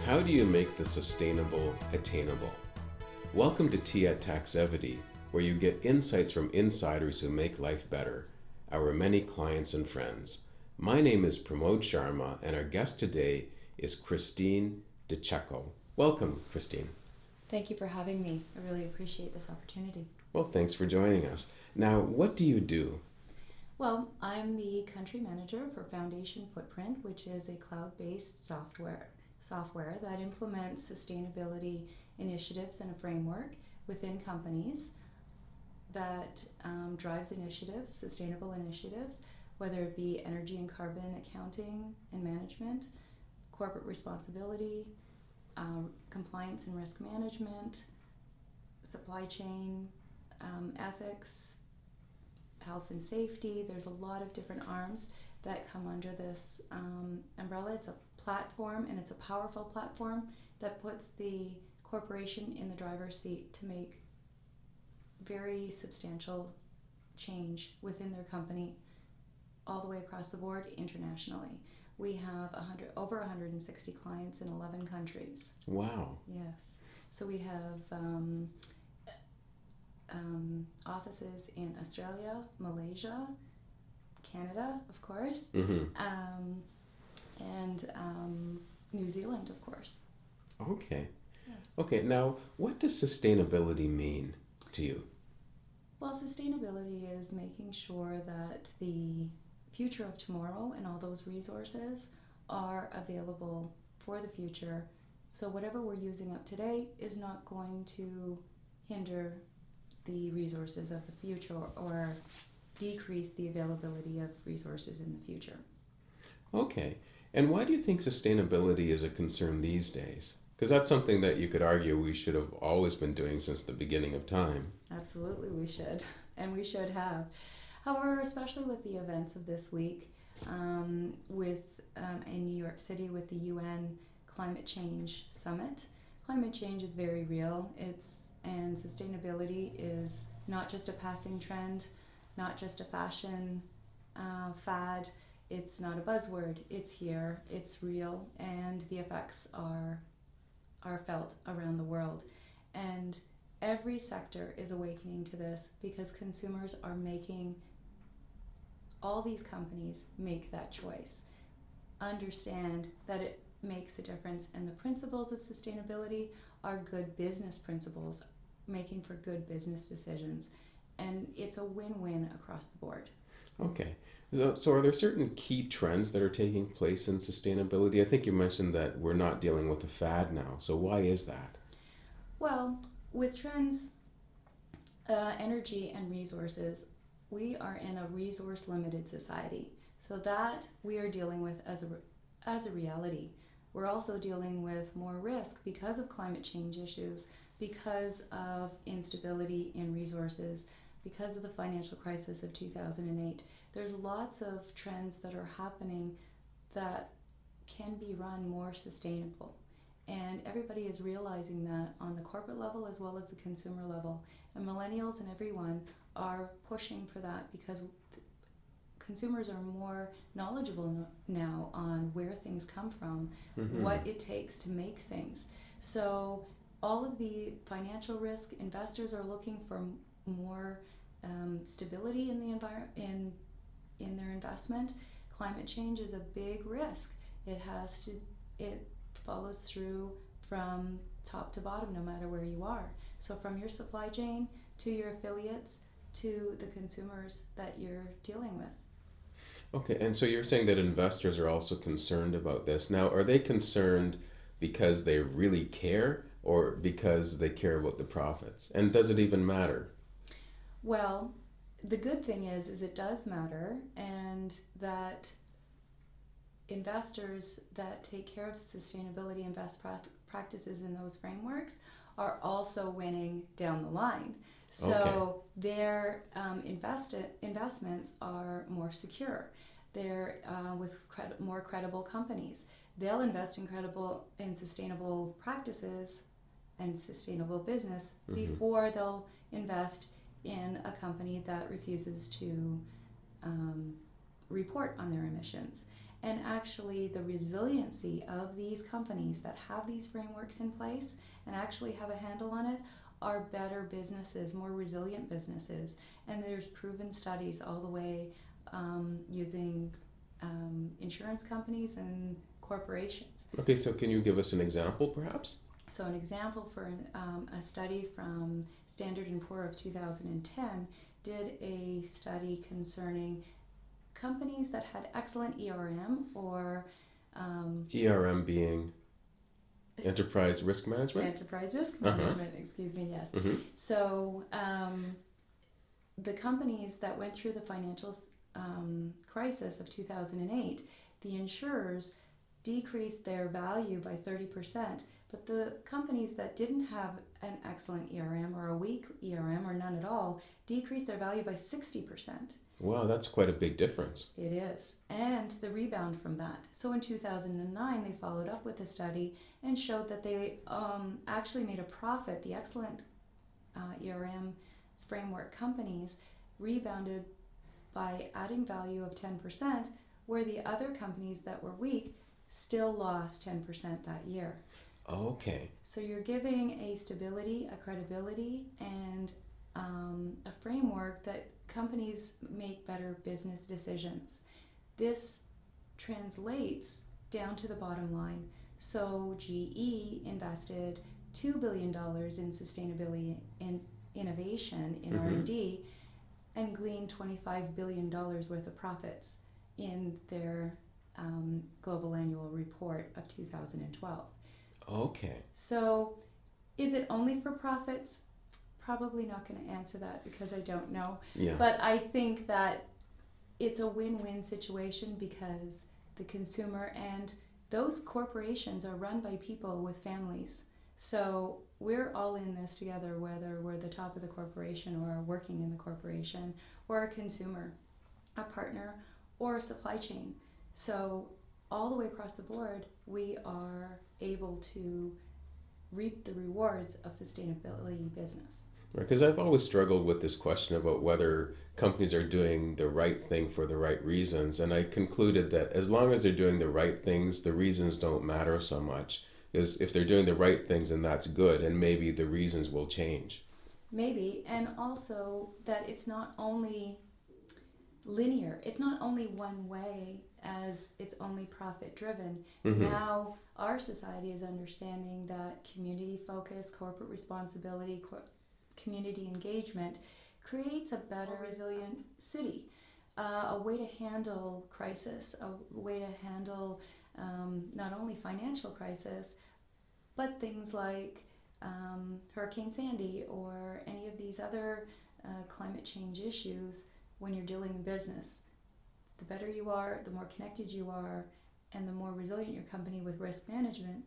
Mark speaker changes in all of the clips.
Speaker 1: How do you make the sustainable attainable? Welcome to Tea at Taxevity, where you get insights from insiders who make life better, our many clients and friends. My name is Pramod Sharma, and our guest today is Christine DiCecco. Welcome, Christine.
Speaker 2: Thank you for having me. I really appreciate this opportunity.
Speaker 1: Well, thanks for joining us. Now, what do you do?
Speaker 2: Well, I'm the country manager for Foundation Footprint, which is a cloud-based software that implements sustainability initiatives and a framework within companies that drives initiatives, sustainable initiatives, whether it be energy and carbon accounting and management, corporate responsibility, compliance and risk management, supply chain, ethics, health and safety. There's a lot of different arms that come under this umbrella. It's a platform, and it's a powerful platform that puts the corporation in the driver's seat to make very substantial change within their company all the way across the board internationally. We have over 160 clients in 11 countries.
Speaker 1: Wow.
Speaker 2: Yes. So we have offices in Australia, Malaysia, Canada, of course, and New Zealand, of course.
Speaker 1: Okay.
Speaker 2: Yeah.
Speaker 1: Okay, now what does sustainability mean to you?
Speaker 2: Well, sustainability is making sure that the future of tomorrow and all those resources are available for the future. So whatever we're using up today is not going to hinder the resources of the future or decrease the availability of resources in the future.
Speaker 1: Okay. And why do you think sustainability is a concern these days? Because that's something that you could argue we should have always been doing since the beginning of time.
Speaker 2: Absolutely, we should, and we should have. However, especially with the events of this week, in New York City with the UN Climate Change Summit, climate change is very real. And sustainability is not just a passing trend, not just a fashion fad. It's not a buzzword. It's here. It's real, and the effects are felt around the world. And every sector is awakening to this because consumers are making, all these companies make that choice, understand that it makes a difference, and the principles of sustainability are good business principles, making for good business decisions, and it's a win-win across the board.
Speaker 1: Okay. So are there certain key trends that are taking place in sustainability? I think you mentioned that we're not dealing with a fad now. So why is that?
Speaker 2: Well, with trends, energy and resources, we are in a resource-limited society. So that we are dealing with as a reality. We're also dealing with more risk because of climate change issues, because of instability in resources, because of the financial crisis of 2008. There's lots of trends that are happening that can be run more sustainable. And everybody is realizing that on the corporate level as well as the consumer level. And millennials and everyone are pushing for that because consumers are more knowledgeable now on where things come from, what it takes to make things. So all of the financial risk, investors are looking for more stability in the environment, in their investment. Climate change is a big risk. It follows through from top to bottom, no matter where you are. So from your supply chain to your affiliates to the consumers that you're dealing with.
Speaker 1: Okay, and so you're saying that investors are also concerned about this. Now, are they concerned because they really care or because they care about the profits? And does it even matter?
Speaker 2: Well, the good thing is it does matter, and that investors that take care of sustainability and best practices in those frameworks are also winning down the line. So their investments are more secure. They're with more credible companies. They'll invest in sustainable practices and sustainable business before they'll invest in a company that refuses to report on their emissions. And actually, the resiliency of these companies that have these frameworks in place and actually have a handle on it are better businesses, more resilient businesses. And there's proven studies all the way using insurance companies and corporations.
Speaker 1: Okay, so can you give us an example, perhaps?
Speaker 2: So an example for a study from Standard & Poor of 2010 did a study concerning companies that had excellent ERM or
Speaker 1: ERM being enterprise risk management?
Speaker 2: Enterprise risk management, excuse me, yes.
Speaker 1: Mm-hmm.
Speaker 2: So the companies that went through the financial crisis of 2008, the insurers decreased their value by 30%, but the companies that didn't have an excellent ERM or a weak ERM or none at all decreased their value by 60%.
Speaker 1: Wow, that's quite a big difference.
Speaker 2: It is. And the rebound from that. So in 2009, they followed up with a study and showed that they actually made a profit. The excellent ERM framework companies rebounded by adding value of 10%, where the other companies that were weak still lost 10% that year.
Speaker 1: Okay.
Speaker 2: So you're giving a stability, a credibility, and a framework that companies make better business decisions. This translates down to the bottom line. So GE invested $2 billion in sustainability and innovation in R&D and gleaned $25 billion worth of profits in their global annual report of 2012.
Speaker 1: Okay.
Speaker 2: So is it only for profits? Probably not going to answer that because I don't know.
Speaker 1: Yeah.
Speaker 2: But I think that it's a win-win situation because the consumer and those corporations are run by people with families. So we're all in this together, whether we're the top of the corporation or working in the corporation or a consumer, a partner, or a supply chain. So all the way across the board, we are able to reap the rewards of sustainability business.
Speaker 1: Because I've always struggled with this question about whether companies are doing the right thing for the right reasons. And I concluded that as long as they're doing the right things, the reasons don't matter so much. Because if they're doing the right things, then that's good. And maybe the reasons will change.
Speaker 2: Maybe. And also that it's not only linear. It's not only one way as it's only profit driven. Now our society is understanding that community focus, corporate responsibility, community engagement creates a better resilient city, a way to handle crisis, a way to handle not only financial crisis, but things like Hurricane Sandy or any of these other climate change issues. When you're dealing in business, the better you are, the more connected you are, and the more resilient your company with risk management,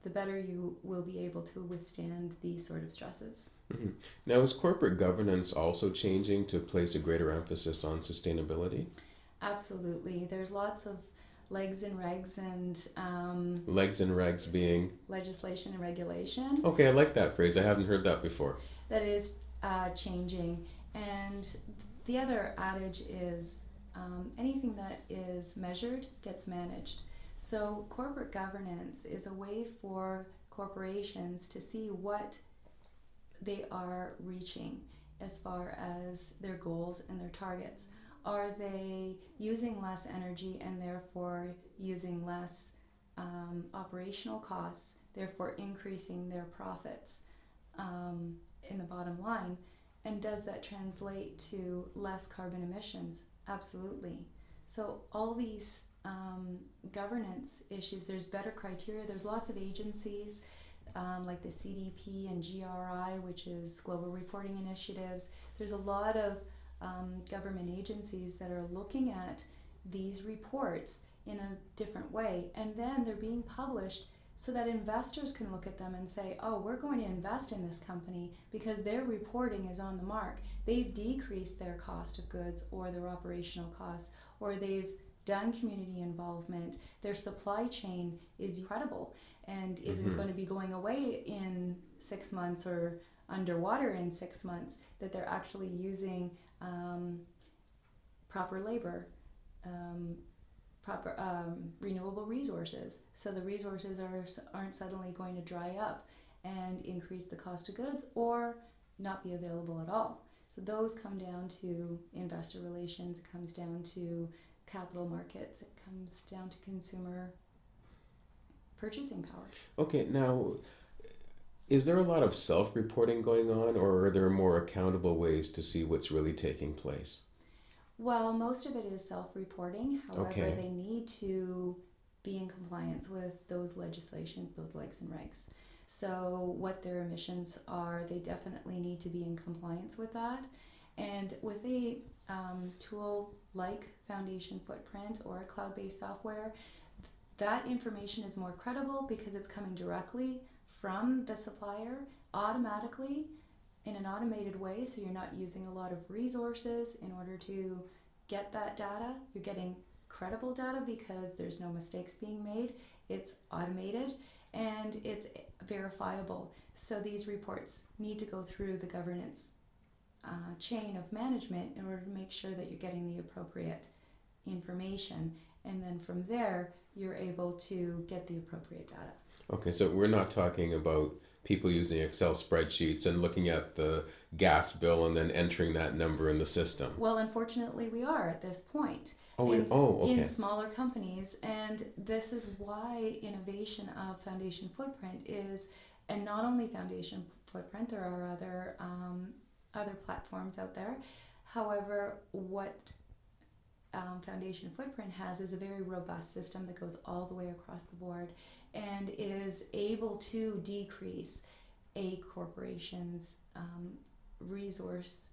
Speaker 2: the better you will be able to withstand these sort of stresses.
Speaker 1: Now, is corporate governance also changing to place a greater emphasis on sustainability?
Speaker 2: Absolutely. There's lots of legs and regs and
Speaker 1: Legs and regs being?
Speaker 2: legislation and regulation.
Speaker 1: Okay, I like that phrase. I haven't heard that before.
Speaker 2: That is changing. And the other adage is anything that is measured gets managed. So corporate governance is a way for corporations to see what they are reaching as far as their goals and their targets. Are they using less energy and therefore using less operational costs, therefore increasing their profits in the bottom line? And does that translate to less carbon emissions? Absolutely. So all these governance issues, there's better criteria. There's lots of agencies like the CDP and GRI, which is Global Reporting Initiatives. There's a lot of government agencies that are looking at these reports in a different way. And then they're being published so that investors can look at them and say, oh, we're going to invest in this company because their reporting is on the mark. They've decreased their cost of goods or their operational costs, or they've done community involvement. Their supply chain is credible and isn't going to be going away in 6 months or underwater in 6 months, that they're actually using proper labor, proper renewable resources. So the resources aren't suddenly going to dry up and increase the cost of goods or not be available at all. So those come down to investor relations, it comes down to capital markets, it comes down to consumer purchasing power.
Speaker 1: Okay, now, is there a lot of self-reporting going on, or are there more accountable ways to see what's really taking place?
Speaker 2: Well, most of it is self-reporting. However,
Speaker 1: Okay.
Speaker 2: they need to be in compliance with those legislations, those regs and regs. So what their emissions are, they definitely need to be in compliance with that. And with a tool like Foundation Footprint or a cloud-based software, that information is more credible because it's coming directly from the supplier automatically in an automated way, so you're not using a lot of resources in order to get that data. You're getting credible data because there's no mistakes being made. It's automated and it's verifiable. So these reports need to go through the governance chain of management in order to make sure that you're getting the appropriate information. And then from there, you're able to get the appropriate data.
Speaker 1: Okay, so we're not talking about people using Excel spreadsheets and looking at the gas bill and then entering that number in the system.
Speaker 2: Well, unfortunately, we are at this point in
Speaker 1: Okay.
Speaker 2: smaller companies, and this is why innovation of Foundation Footprint is, and not only Foundation Footprint, there are other platforms out there. However, what Foundation Footprint has is a very robust system that goes all the way across the board and is able to decrease a corporation's resource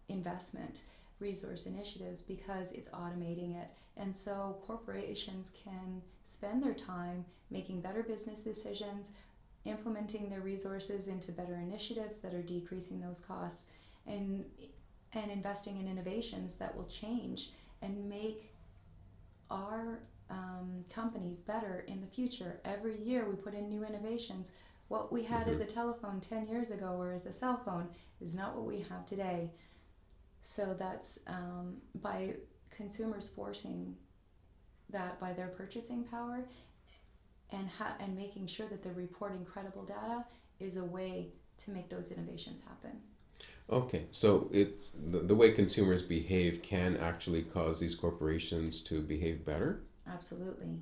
Speaker 2: investment, resource initiatives, because it's automating it. And so corporations can spend their time making better business decisions, implementing their resources into better initiatives that are decreasing those costs, and investing in innovations that will change and make our companies better in the future. Every year we put in new innovations. What we had as a telephone 10 years ago or as a cell phone is not what we have today. So that's by consumers forcing that by their purchasing power and making sure that they're reporting credible data is a way to make those innovations happen.
Speaker 1: Okay, so it's the way consumers behave can actually cause these corporations to behave better?
Speaker 2: Absolutely.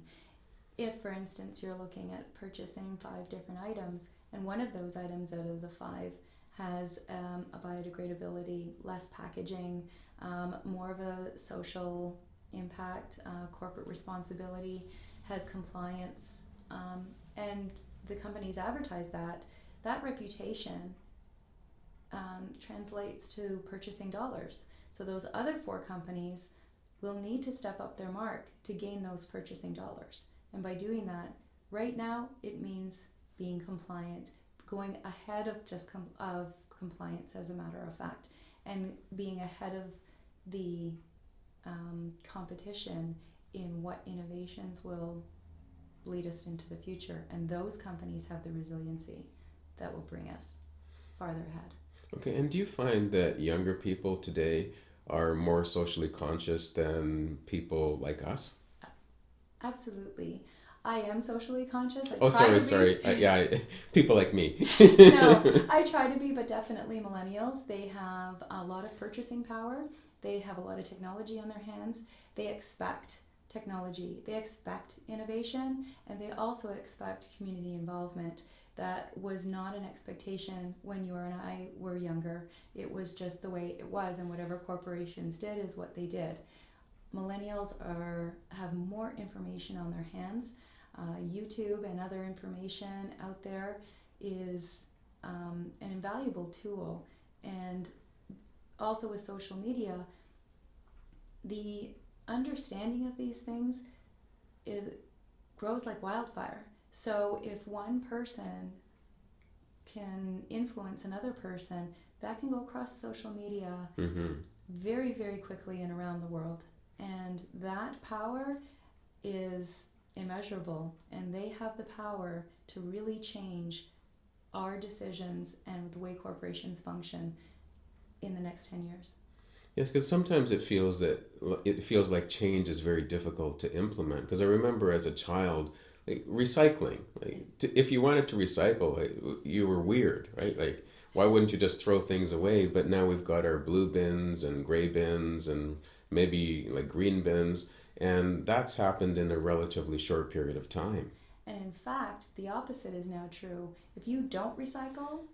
Speaker 2: If, for instance, you're looking at purchasing 5 different items, and one of those items out of the 5 has a biodegradability, less packaging, more of a social impact, corporate responsibility, has compliance, and the companies advertise that reputation translates to purchasing dollars. So those other 4 companies will need to step up their mark to gain those purchasing dollars. And by doing that, right now, it means being compliant, going ahead of of compliance as a matter of fact, and being ahead of the competition in what innovations will lead us into the future. And those companies have the resiliency that will bring us farther ahead.
Speaker 1: Okay, and do you find that younger people today are more socially conscious than people like us?
Speaker 2: Absolutely. I am socially conscious. I
Speaker 1: Oh,
Speaker 2: try to
Speaker 1: sorry.
Speaker 2: be.
Speaker 1: People like me.
Speaker 2: No, I try to be, but definitely millennials. They have a lot of purchasing power. They have a lot of technology on their hands. They expect technology. They expect innovation, and they also expect community involvement. That was not an expectation when you and I were younger. It was just the way it was, and whatever corporations did is what they did. Millennials have more information on their hands. YouTube and other information out there is an invaluable tool. And also with social media, the understanding of these things grows like wildfire. So if one person can influence another person, that can go across social media very, very quickly and around the world. And that power is immeasurable, and they have the power to really change our decisions and the way corporations function in the next 10 years.
Speaker 1: Yes, because sometimes it feels like change is very difficult to implement. Because I remember as a child, like recycling. If you wanted to recycle, you were weird, right? Like, why wouldn't you just throw things away? But now we've got our blue bins and gray bins and maybe like green bins, and that's happened in a relatively short period of time.
Speaker 2: And in fact, the opposite is now true. If you don't recycle,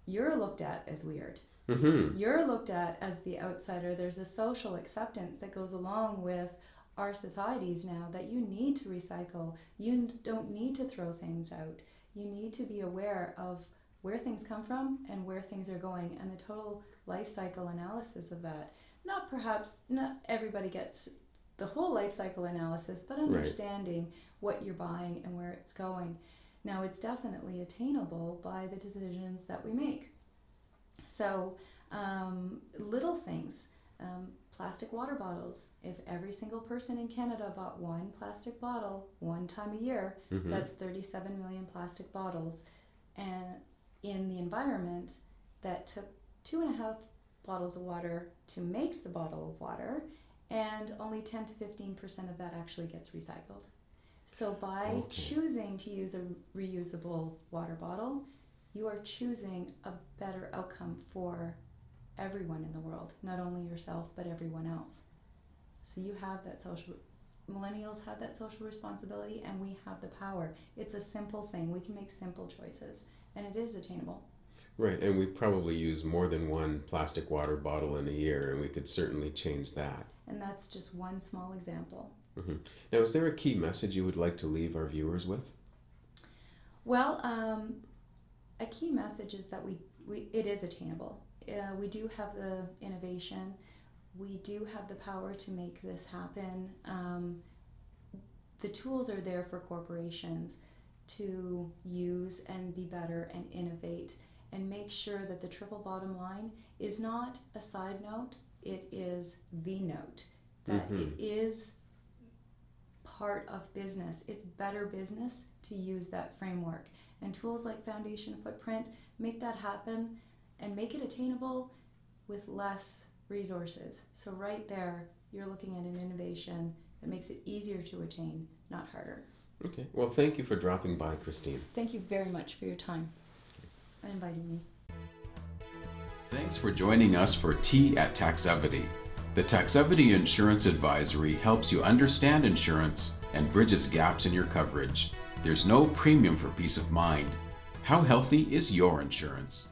Speaker 2: you're looked at as weird.
Speaker 1: Mm-hmm.
Speaker 2: You're looked at as the outsider. There's a social acceptance that goes along with our societies now that you need to recycle. You don't need to throw things out. You need to be aware of where things come from and where things are going and the total life cycle analysis of that. Not everybody gets the whole life cycle analysis, but
Speaker 1: Right.
Speaker 2: understanding what you're buying and where it's going. Now, it's definitely attainable by the decisions that we make. So, little things, plastic water bottles. If every single person in Canada bought one plastic bottle one time a year,
Speaker 1: Mm-hmm.
Speaker 2: that's 37 million plastic bottles. And in the environment, that took 2.5 bottles of water to make the bottle of water, and only 10 to 15% of that actually gets recycled. So by
Speaker 1: Okay.
Speaker 2: choosing to use a reusable water bottle, you are choosing a better outcome for everyone in the world, not only yourself, but everyone else. So you have that millennials have that social responsibility, and we have the power. It's a simple thing. We can make simple choices, and it is attainable.
Speaker 1: Right, and we probably use more than one plastic water bottle in a year, and we could certainly change that.
Speaker 2: And that's just one small example.
Speaker 1: Hmm. Now, is there a key message you would like to leave our viewers with?
Speaker 2: Well, a key message is that it is attainable. We do have the innovation. We do have the power to make this happen. The tools are there for corporations to use and be better and innovate and make sure that the triple bottom line is not a side note, it is the note. That it is part of business. It's better business to use that framework. And tools like Foundation Footprint make that happen and make it attainable with less resources. So right there, you're looking at an innovation that makes it easier to attain, not harder.
Speaker 1: Okay, well, thank you for dropping by, Christine.
Speaker 2: Thank you very much for your time and inviting me.
Speaker 1: Thanks for joining us for Tea at Taxevity. The Taxevity Insurance Advisory helps you understand insurance and bridges gaps in your coverage. There's no premium for peace of mind. How healthy is your insurance?